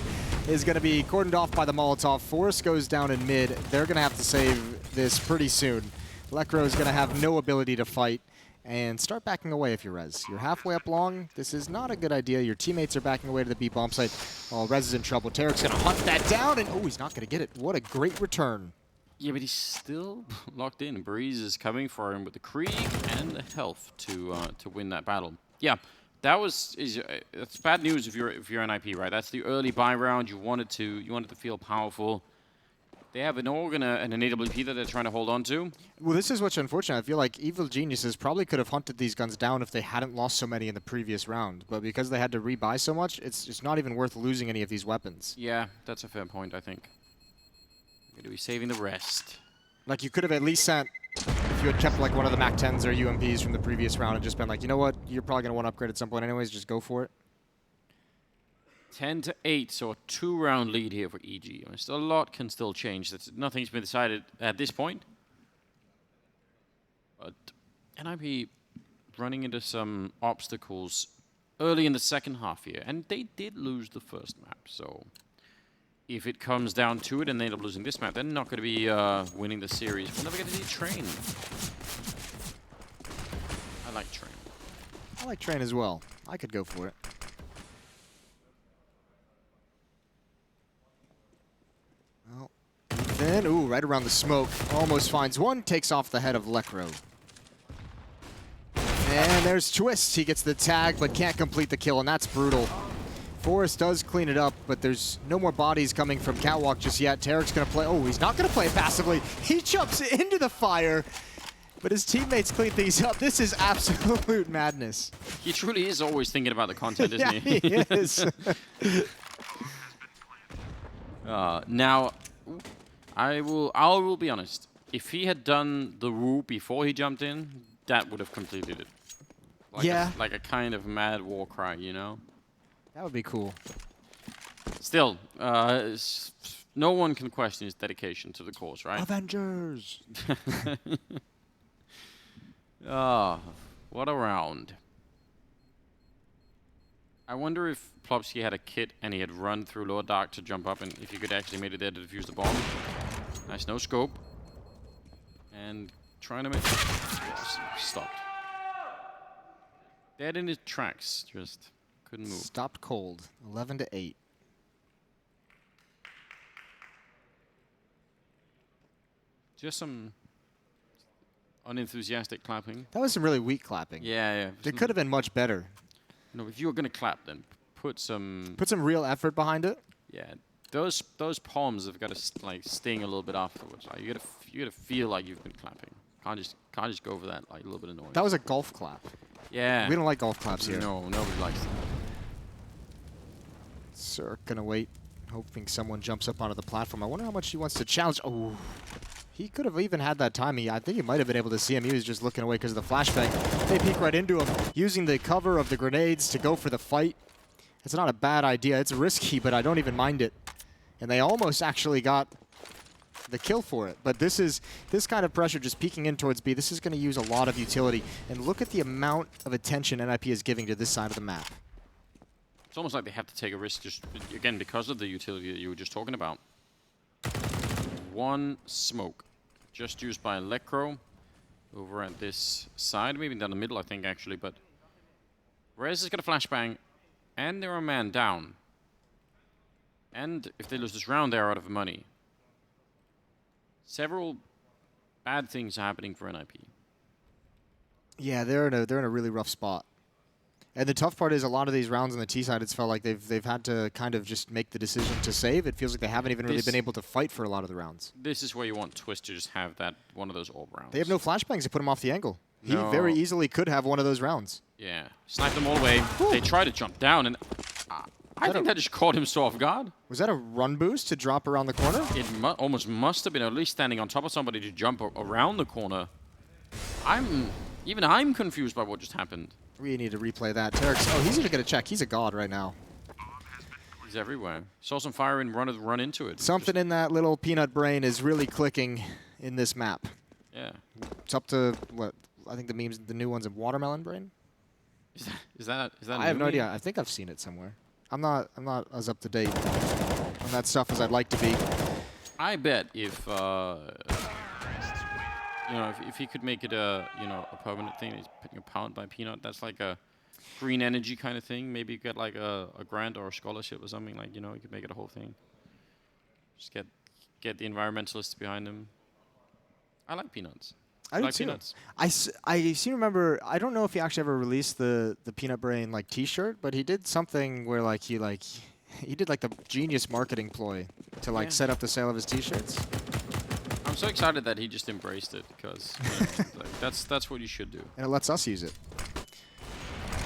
is going to be cordoned off by the Molotov. Forrest goes down in mid. They're going to have to save this pretty soon. Lekro is going to have no ability to fight. And start backing away if you're Rez. You're halfway up long. This is not a good idea. Your teammates are backing away to the B bomb site. Oh, Rez is in trouble. Tarek's going to hunt that down, and oh, he's not going to get it. What a great return. Yeah, but he's still locked in. Breeze is coming for him with the Krieg and the health to win that battle. Yeah, that was that's bad news if you're NiP, right? That's the early buy round. You wanted to feel powerful. They have an Org and an AWP that they're trying to hold on to.
Well, this is what's unfortunate. I feel like Evil Geniuses probably could have hunted these guns down if they hadn't lost so many in the previous round. But because they had to rebuy so much, it's just not even worth losing any of these weapons.
Yeah, that's a fair point, I think. We're going to be saving the rest.
Like, you could have at least sent, if you had kept like one of the MAC-10s or UMPs from the previous round and just been like, you know what, you're probably going to want to upgrade at some point anyways, just go for it.
10-8, so a 2-round lead here for EG. I mean, still a lot can still change. Nothing's been decided at this point. But NiP running into some obstacles early in the second half here, and they did lose the first map. So if it comes down to it and they end up losing this map, they're not going to be winning the series. We're never going to see Train. I like Train.
I like Train as well. I could go for it. Well, then, ooh, right around the smoke. Almost finds one, takes off the head of Lekro. And there's Twist. He gets the tag, but can't complete the kill, and that's brutal. Forrest does clean it up, but there's no more bodies coming from Catwalk just yet. Tarek's going to play. Oh, he's not going to play passively. He jumps into the fire, but his teammates clean things up. This is absolute madness.
He truly is always thinking about the content, isn't
Yeah,
he?
he is.
Now, I will be honest. If he had done the Woo before he jumped in, that would have completed it. Like
Yeah.
like a kind of mad war cry, you know?
That would be cool.
Still, no one can question his dedication to the cause, right?
Avengers!
Ah, what a round. I wonder if Plopsky had a kit and he had run through Lower Dark to jump up, and if he could actually made it there to defuse the bomb. Nice, no scope. And trying to make... Stopped. Dead in his tracks, just couldn't move.
Stopped cold. 11-8.
Just some unenthusiastic clapping.
That was some really weak clapping.
Yeah.
It could have been much better.
No, if you were gonna clap, then put some.
Put some real effort behind it.
Yeah, those palms have got to like sting a little bit afterwards. Like, you gotta feel like you've been clapping. Can't just go for that like a little bit of noise.
That was a golf clap.
Yeah.
We don't like golf claps here.
No, nobody likes that.
Sir, gonna wait, hoping someone jumps up onto the platform. I wonder how much he wants to challenge. Oh, he could have even had that timing. I think he might have been able to see him. He was just looking away because of the flashbang. They peek right into him, using the cover of the grenades to go for the fight. It's not a bad idea. It's risky, but I don't even mind it. And they almost actually got the kill for it. But this kind of pressure just peeking in towards B. This is going to use a lot of utility. And look at the amount of attention NiP is giving to this side of the map.
It's almost like they have to take a risk just again because of the utility that you were just talking about. One smoke, just used by Electro over at this side, maybe down the middle, I think actually. But Rez is gonna flashbang, and they're a man down. And if they lose this round, they're out of money. Several bad things are happening for NiP.
Yeah, they're in a really rough spot. And the tough part is a lot of these rounds on the T side, it's felt like they've had to kind of just make the decision to save. It feels like they haven't even really been able to fight for a lot of the rounds.
This is where you want Twist to just have that one of those orb rounds.
They have no flashbangs to put him off the angle.
No.
He very easily could have one of those rounds.
Yeah, snipe them all the way.
Whew.
They try to jump down, and I think that just caught him so off guard.
Was that a run boost to drop around the corner?
It almost must have been at least standing on top of somebody to jump around the corner. Even I'm confused by what just happened.
We need to replay that. Tarek's, oh, he's even going to check. He's a god right now.
He's everywhere. Saw some fire and run into it.
Something in that little peanut brain is really clicking in this map.
Yeah.
It's up to, what, I think the new one's a watermelon brain?
Is that
I have no idea. I think I've seen it somewhere. I'm not as up to date on that stuff as I'd like to be.
I bet if if he could make it a permanent thing, he's powered by Peanut. That's like a green energy kind of thing. Maybe you get like a grant or a scholarship or something. Like you could make it a whole thing. Just get the environmentalists behind him. I like peanuts.
I do
like
too.
peanuts.
I seem to remember. I don't know if he actually ever released the Peanut Brain like T-shirt, but he did something where he did like the genius marketing ploy to like set up the sale of his T-shirts.
I'm so excited that he just embraced it because like, that's what you should do.
And it lets us use it.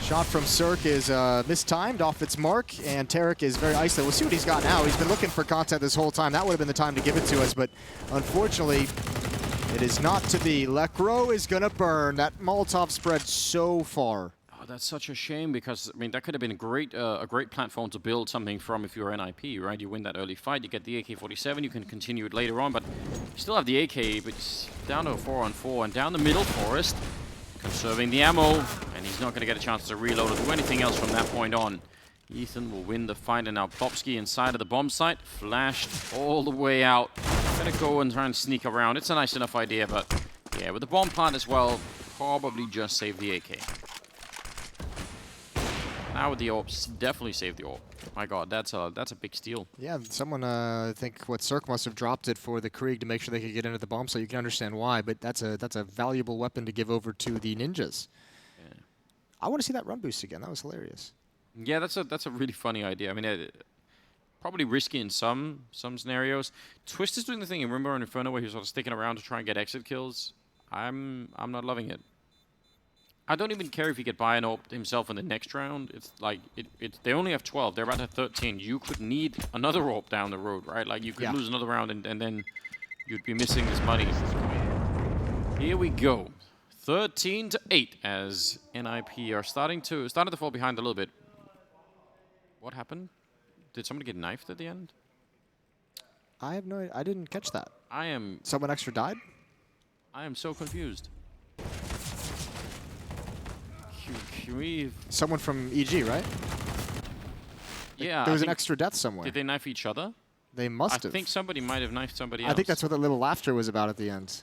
Shot from Cirque is mistimed off its mark, and Tarek is very isolated. We'll see what he's got now. He's been looking for content this whole time. That would have been the time to give it to us, but unfortunately, it is not to be. Lekro is going to burn. That Molotov spread so far.
Oh, that's such a shame because, I mean, that could have been a great platform to build something from if you're NiP, right? You win that early fight, you get the AK-47, you can continue it later on, but you still have the AK, but it's down to a 4-on-4, and down the middle, Forest conserving the ammo, and he's not going to get a chance to reload or do anything else from that point on. Ethan will win the fight, and now Plopsky inside of the bomb site, flashed all the way out. Gonna go and try and sneak around. It's a nice enough idea, but yeah, with the bomb plant as well, probably just save the AK. Now with the AWPs, definitely save the AWP. My god, that's a big steal.
Yeah, someone, I think what Cirque must have dropped it for the Krieg to make sure they could get into the bomb, so you can understand why, but that's a valuable weapon to give over to the ninjas. Yeah. I want to see that run boost again. That was hilarious.
Yeah, that's a really funny idea. I mean, probably risky in some scenarios. Twist is doing the thing. Remember on Inferno where he was sort of sticking around to try and get exit kills? I'm not loving it. I don't even care if he get buy an AWP himself in the next round. It's like they only have 12. They're about to 13. You could need another AWP down the road, right? Like you could lose another round and then you'd be missing this money. Here we go. 13-8 as NiP are starting to fall behind a little bit. What happened? Did somebody get knifed at the end?
I have no. I didn't catch that.
Someone
extra died?
I am so confused. Can we?
Someone from EG, right?
Yeah.
There was an extra death somewhere.
Did they knife each other?
They must have.
I think somebody might have knifed somebody else.
I think that's what the little laughter was about at the end.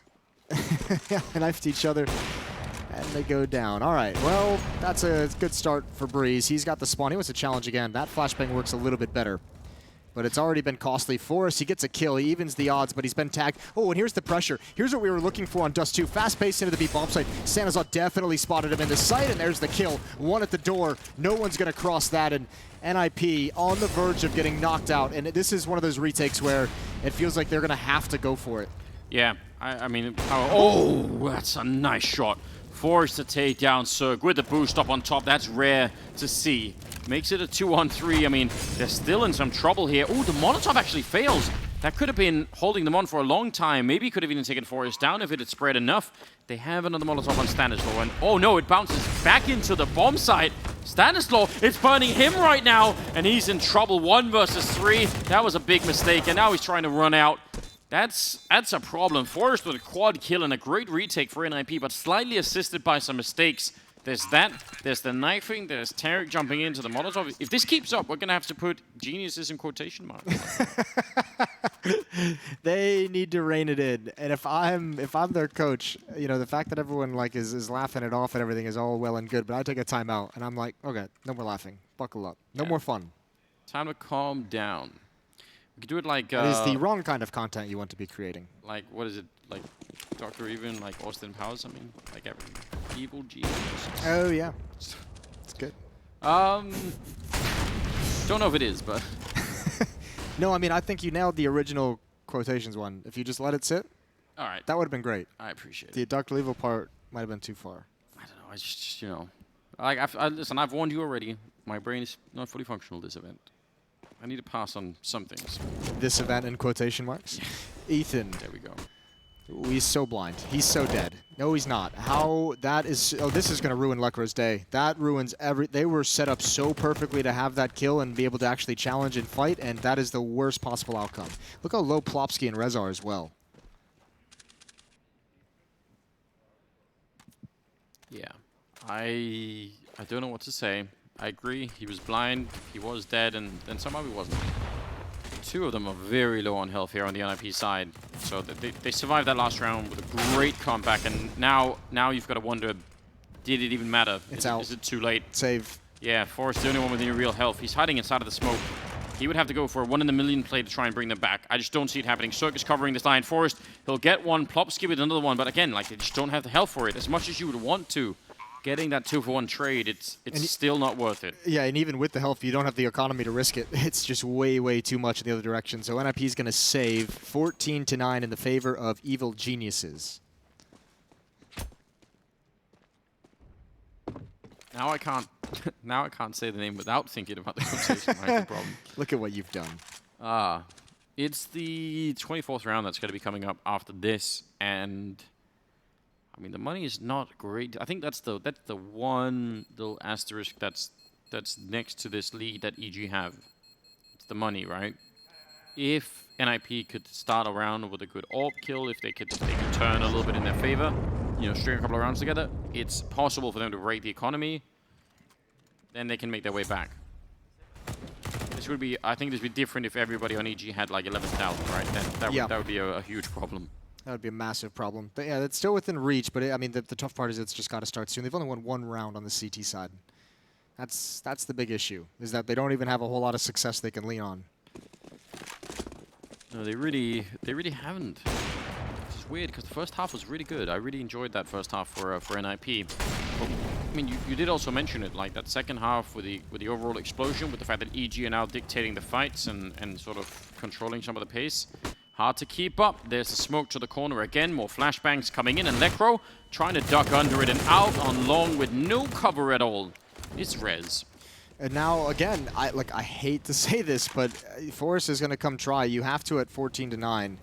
They knifed each other. And they go down. All right, well, that's a good start for Breeze. He's got the spawn. He wants to challenge again. That flashbang works a little bit better. But it's already been costly for us. He gets a kill. He evens the odds, but he's been tagged. Oh, and here's the pressure. Here's what we were looking for on Dust2. Fast pace into the B bomb site. Sanazar definitely spotted him in the site, and there's the kill. One at the door. No one's going to cross that, and NiP on the verge of getting knocked out. And this is one of those retakes where it feels like they're going to have to go for it.
Yeah, I mean, oh, that's a nice shot. Forced to take down Cirque with the boost up on top. That's rare to see. Makes it a 2-on-3. I mean, they're still in some trouble here. Oh, the Molotov actually fails. That could have been holding them on for a long time. Maybe could have even taken Forrest down if it had spread enough. They have another Molotov on Stanislaw. And oh no, it bounces back into the bomb site. Stanislaw, it's burning him right now. And he's in trouble. 1 versus 3. That was a big mistake. And now he's trying to run out. That's a problem. Forrest with a quad kill and a great retake for NiP, but slightly assisted by some mistakes. There's that, there's the knifing, there's Tarek jumping into the Molotov. If this keeps up, we're going to have to put geniuses in quotation marks.
They need to rein it in. And if I'm their coach, you know, the fact that everyone is laughing it off and everything is all well and good, but I take a timeout and I'm like, okay, no more laughing. Buckle up. No more fun.
Time to calm down. We could do it like...
it is the wrong kind of content you want to be creating.
Like, what is it? Like Dr. Even, like Austin Powers? I mean, like every evil genius.
Oh, yeah. It's good.
Don't know if it is, but...
No, I mean, I think you nailed the original quotations one. If you just let it sit,
all right,
that would have been great.
I appreciate it.
The Dr. Evil part might have been too far.
I don't know. I just you know... Like, listen, I've warned you already. My brain is not fully functional this event. I need to pass on some things.
This event in quotation marks? Ethan.
There we go.
Ooh, he's so blind. He's so dead. No, he's not. How that is... Oh, this is going to ruin Lekro's day. That ruins every... They were set up so perfectly to have that kill and be able to actually challenge and fight, and that is the worst possible outcome. Look how low Plopsky and Rez are as well.
Yeah. I don't know what to say. I agree. He was blind, he was dead, and then somehow he wasn't. 2 of them are very low on health here on the NiP side. So they survived that last round with a great comeback, and now you've got to wonder, did it even matter?
It's out.
Is it too late?
Save.
Yeah, Forrest the only one with any real health. He's hiding inside of the smoke. He would have to go for a 1 in a million play to try and bring them back. I just don't see it happening. Cirque is covering this line. Forest, he'll get one. Plopsky with another one. But again, like, they just don't have the health for it. As much as you would want to, getting that 2-for-1 trade, it's still not worth it.
Yeah, and even with the health, you don't have the economy to risk it. It's just way, way too much in the other direction. So NiP is going to save 14-9 in the favor of Evil Geniuses.
Now I can't. Now I can't say the name without thinking about the pronunciation. Right, the problem.
Look at what you've done.
It's the 24th round that's going to be coming up after this, and I mean the money is not great. I think that's the one little asterisk that's next to this lead that EG have. It's the money, right? If NiP could start a round with a good AWP kill, if they could turn a little bit in their favor, you know, string a couple of rounds together, it's possible for them to rate the economy. Then they can make their way back. This would be, I think this would be different if everybody on EG had like 11,000, right? Then that would be a huge problem. That
would be a massive problem. But yeah, it's still within reach, but I mean, the tough part is it's just got to start soon. They've only won 1 round on the CT side. That's the big issue, is that they don't even have a whole lot of success they can lean on.
No, they really haven't. It's weird because the first half was really good. I really enjoyed that first half for NiP. But, I mean, you did also mention it, like that second half with the overall explosion, with the fact that EG are now dictating the fights and sort of controlling some of the pace. Hard to keep up. There's the smoke to the corner again. More flashbangs coming in, and Lekro trying to duck under it and out on long with no cover at all. It's Rez.
And now, again, I hate to say this, but Forest is going to come try. You have to at 14-9.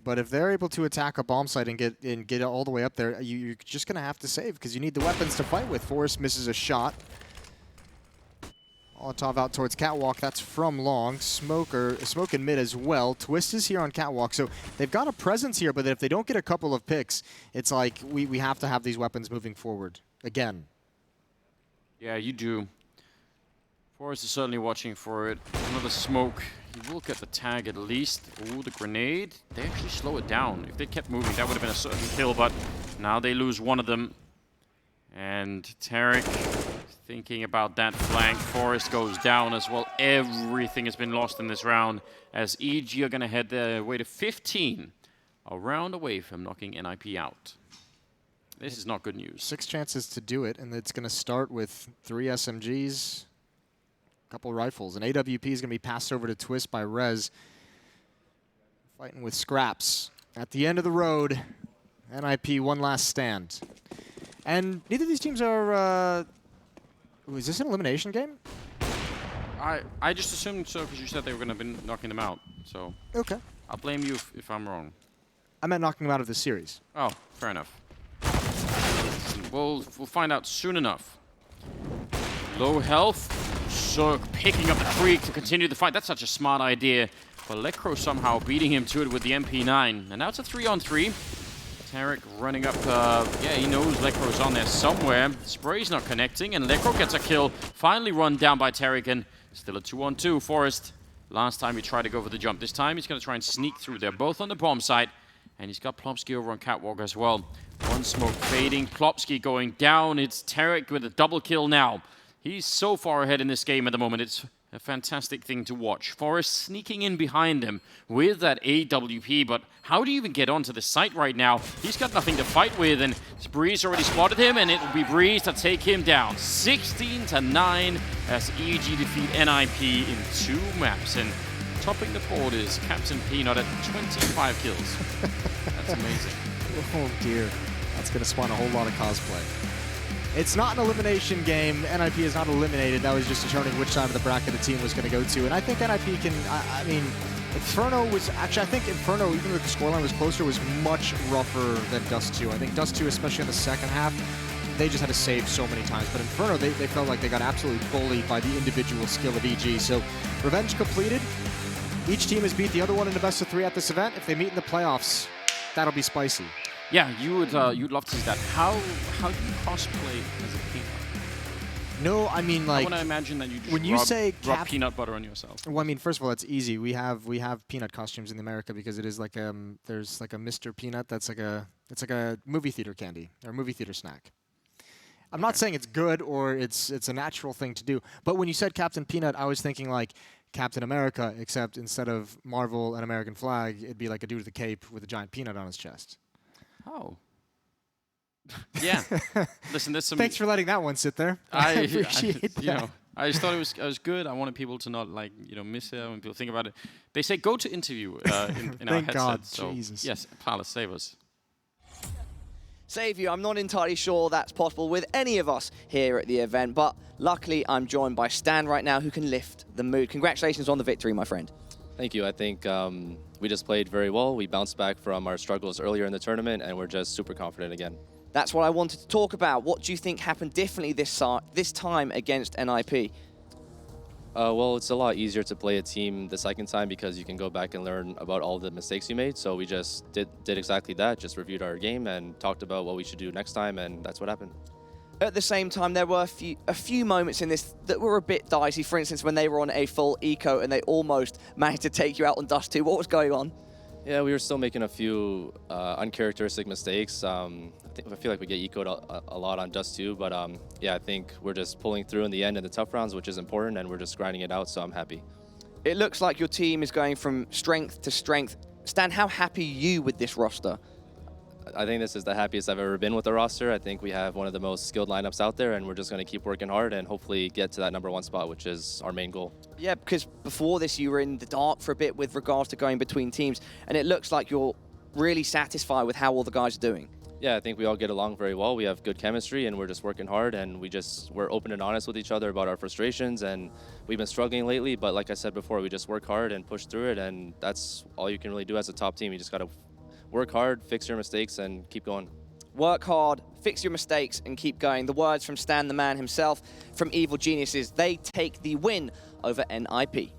But if they're able to attack a bomb site and get all the way up there, you're just going to have to save because you need the weapons to fight with. Forest misses a shot. Molotov out towards Catwalk. That's from long. Smoke in mid as well. Twist is here on Catwalk. So they've got a presence here, but if they don't get a couple of picks, it's like we have to have these weapons moving forward again.
Yeah, you do. Forest is certainly watching for it. Another smoke. He will get the tag at least. Ooh, the grenade. They actually slow it down. If they kept moving, that would have been a certain kill, but now they lose one of them. And Tarek thinking about that flank. Forest goes down as well. Everything has been lost in this round as EG are going to head their way to 15. A round away from knocking NiP out. This is not good news.
6 chances to do it, and it's going to start with 3 SMGs, a couple rifles. And AWP is going to be passed over to Twist by Rez. Fighting with scraps. At the end of the road, NiP one last stand. And neither of these teams are... is this an elimination game?
I just assumed so because you said they were going to be knocking them out. So
okay.
I'll blame you if I'm wrong.
I meant knocking them out of the series.
Oh, fair enough. We'll find out soon enough. Low health. Cirque picking up the creek to continue the fight. That's such a smart idea. But Lekro somehow beating him to it with the MP9. And now it's a 3-on-3. Tarek running up. Yeah, he knows Lekro's on there somewhere. Spray's not connecting, and Lekro gets a kill. Finally run down by Tarek, and still a 2-on-2. Forest. Last time he tried to go for the jump. This time he's going to try and sneak through. They're both on the bomb site. And he's got Plopsky over on Catwalk as well. One smoke fading. Plopsky going down. It's Tarek with a double kill now. He's so far ahead in this game at the moment. It's a fantastic thing to watch. Forest sneaking in behind him with that AWP, but how do you even get onto the site right now? He's got nothing to fight with, and Breeze already spotted him, and it will be Breeze to take him down. 16-9 as EG defeat NiP in 2 maps, and topping the board is Captain Peanut at 25 kills. That's amazing.
Oh dear, that's going to spawn a whole lot of cosplay. It's not an elimination game. NiP is not eliminated. That was just determining which side of the bracket the team was going to go to. And I think NiP can, I mean, Inferno was, actually I think Inferno, even though the scoreline was closer, was much rougher than Dust2. I think Dust2, especially in the second half, they just had to save so many times. But Inferno, they felt like they got absolutely bullied by the individual skill of EG. So revenge completed. Each team has beat the other one in the best of 3 at this event. If they meet in the playoffs, that'll be spicy.
Yeah, you'd love to see that. How do you cosplay as a peanut?
No, I mean, like,
I want to imagine that you just
when you
rub peanut butter on yourself.
Well, I mean, first of all, it's easy. We have peanut costumes in America because it is like there's like a Mr. Peanut that's like a movie theater candy or movie theater snack. I'm not saying it's good or it's a natural thing to do, but when you said Captain Peanut, I was thinking like Captain America, except instead of Marvel and American flag, it'd be like a dude with a cape with a giant peanut on his chest.
Oh. Yeah. Listen, there's some...
Thanks for letting that one sit there. I appreciate that.
You know, I just thought it was good. I wanted people to not, like, you know, miss it when people think about it. They say go to interview in our
Thank
headset.
God,
So
Jesus.
yes, Palace, save us.
Save you. I'm not entirely sure that's possible with any of us here at the event, but luckily I'm joined by Stan right now who can lift the mood. Congratulations on the victory, my friend.
Thank you. I think we just played very well. We bounced back from our struggles earlier in the tournament, and we're just super confident again.
That's what I wanted to talk about. What do you think happened differently this time against NiP?
Well, it's a lot easier to play a team the second time because you can go back and learn about all the mistakes you made. So we just did exactly that, just reviewed our game and talked about what we should do next time, and that's what happened.
At the same time, there were a few moments in this that were a bit dicey. For instance, when they were on a full eco and they almost managed to take you out on Dust2. What was going on?
Yeah, we were still making a few uncharacteristic mistakes. I feel like we get eco'd a lot on Dust2, but yeah, I think we're just pulling through in the end in the tough rounds, which is important, and we're just grinding it out, so I'm happy.
It looks like your team is going from strength to strength. Stan, how happy are you with this roster?
I think this is the happiest I've ever been with the roster. I think we have one of the most skilled lineups out there, and we're just going to keep working hard and hopefully get to that #1 spot, which is our main goal.
Yeah, because before this, you were in the dark for a bit with regards to going between teams, and it looks like you're really satisfied with how all the guys are doing.
Yeah, I think we all get along very well. We have good chemistry, and we're just working hard, and we're open and honest with each other about our frustrations, and we've been struggling lately, but like I said before, we just work hard and push through it, and that's all you can really do as a top team. You just got to work hard, fix your mistakes, and keep going.
Work hard, fix your mistakes, and keep going. The words from Stan the man himself, from Evil Geniuses. They take the win over NiP.